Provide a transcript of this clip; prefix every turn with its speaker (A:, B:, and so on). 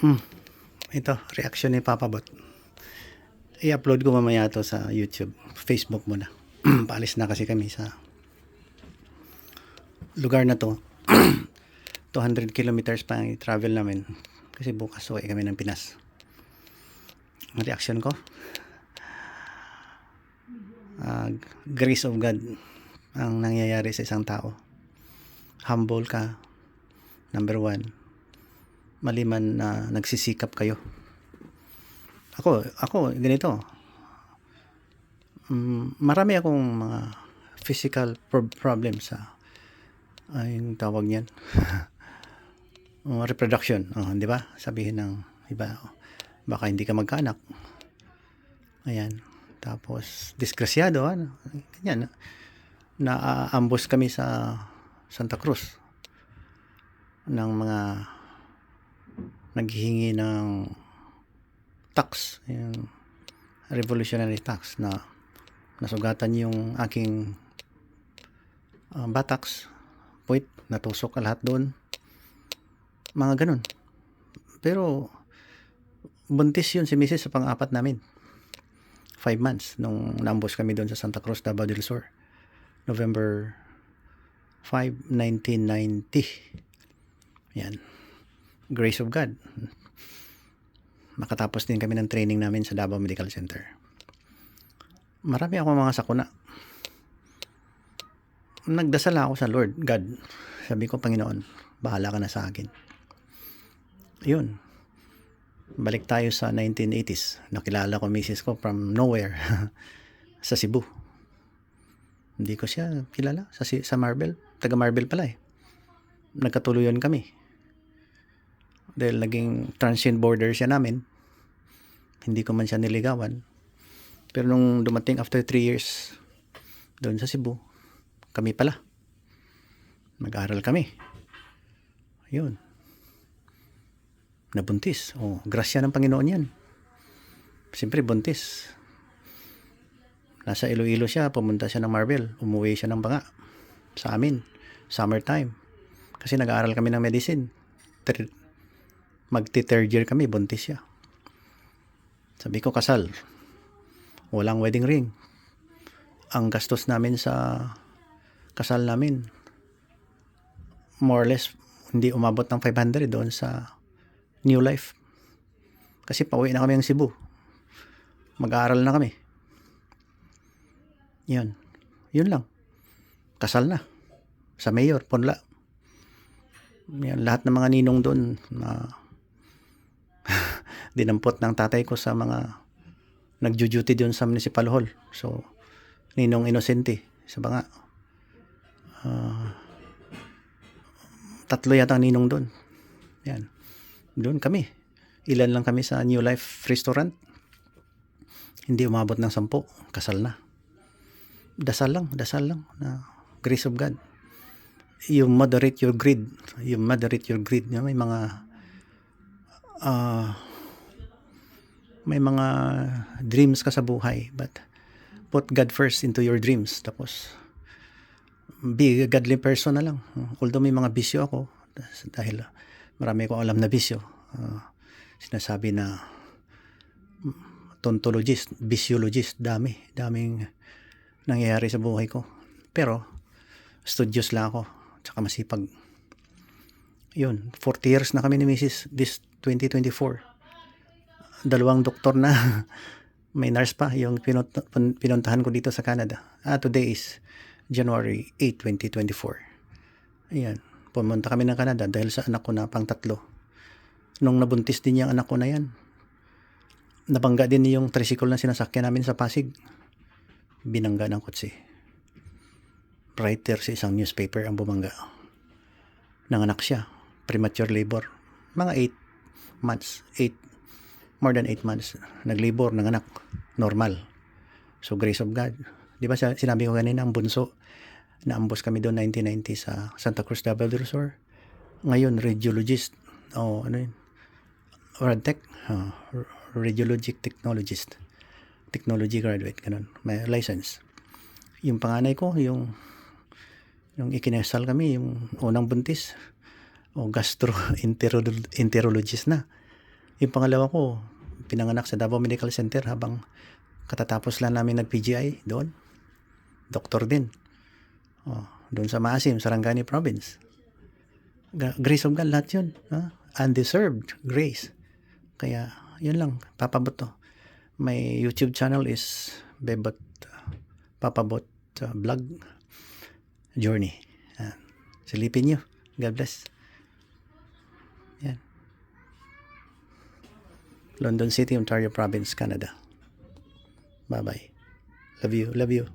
A: Hmm, ito, reaction ni Papa Bot. I-upload ko mamaya to sa YouTube, Facebook muna. Paalis na kasi kami sa lugar na to. 200 kilometers pa ang i-travel namin. Kasi bukas uwi kami ng Pinas. Ang reaction ko, grace of God ang nangyayari sa isang tao. Humble ka, number one. Maliman na nagsisikap kayo. Ako ganito. Marami akong mga physical problems sa yung tawag niyan. Reproduction, di ba? Sabihin ng iba, baka hindi ka magkaanak. Ayan. Tapos disgrasyado, ganyan. Na-ambush kami sa Santa Cruz ng mga naghihingi ng tax, yung revolutionary tax na nasugatan yung aking buttocks, puwit, natusok ka lahat doon, mga ganun. Pero buntis yun si Mrs. sa pang-apat namin, 5 months nung na-ambush kami doon sa Santa Cruz, Davao del Sur, November 5, 1990. Yan, grace of God. Makatapos din kami ng training namin sa Davao Medical Center. Marami akong mga sakuna. Nagdasal ako sa Lord God. Sabi ko, Panginoon, bahala ka na sa akin. Yun. Balik tayo sa 1980s. Nakilala ko misis ko from nowhere sa Cebu. Hindi ko siya kilala sa Marbel. Taga Marbel pala eh. Nagkatuluyan kami. Dahil naging transient border siya namin. Hindi ko man siya niligawan. Pero nung dumating after 3 years doon sa Cebu, kami pala. Nag-aral kami. Yun. Nabuntis. Grasya ng Panginoon yan. Siyempre buntis. Nasa Iloilo siya, pumunta siya ng Marbel. Umuwi siya ng Banga. Sa amin. Summertime. Kasi nag-aaral kami ng medicine. Magti-third year kami, buntis siya. Sabi ko, kasal. Walang wedding ring. Ang gastos namin sa kasal namin, more or less, hindi umabot ng 500 doon sa New Life. Kasi pauwi na kami ng Cebu. Mag-aaral na kami. Yun. Yun lang. Kasal na. Sa Mayor, Ponla. Yan, lahat ng mga ninong doon na dinampot ng tatay ko sa mga nagjo-duty doon sa Municipal Hall. So, Ninong Inosente sa Banga. 3 yata ang ninong doon. Yan. Doon kami. Ilan lang kami sa New Life Restaurant. Hindi umabot ng 10. Kasal na. Dasal lang na grace of God. You moderate your greed. May mga dreams ka sa buhay, but put God first into your dreams. Tapos be a godly person na lang. Although may mga bisyo ako, dahil marami akong alam na bisyo, sinasabi na tontologist, bisyologist, daming nangyayari sa buhay ko. Pero studious lang ako, tsaka masipag. Yun, 40 years na kami ni Mrs. this 2024. 2 doktor na. May nurse pa yung pinuntahan ko dito sa Canada. Today is January 8, 2024. Ayan, pumunta kami ng Canada dahil sa anak ko na pang 3. Nung nabuntis din yung anak ko na yan, nabangga din yung tricycle na sinasakyan namin sa Pasig. Binangga ng kotse. Writer sa isang newspaper ang bumangga. Nanganak siya. Premature labor. Mga 8 months. More than 8 months. Naglibor, nanganak. Normal. So, grace of God. Di ba sinabi ko kanina, ang bunso, na-ambush kami doon 1990 sa Santa Cruz, Davao del Sur. Ngayon, radiologist. Radtech. Radiologic technologist. Technology graduate. Ganun. May license. Yung panganay ko, yung ikinasal kami, yung unang buntis, gastroenterologist na. Yung pangalawa ko, pinanganak sa Davao Medical Center habang katatapos lang namin nag-PGI doon. Doktor din. Doon sa Maasim, Sarangani Province. Grace of God, lahat yun. Undeserved grace. Kaya, yun lang. Papabot to. My YouTube channel is Bebot Papabot Vlog Journey. Silipin nyo. God bless. Yan. London City, Ontario Province, Canada. Bye-bye. Love you. Love you.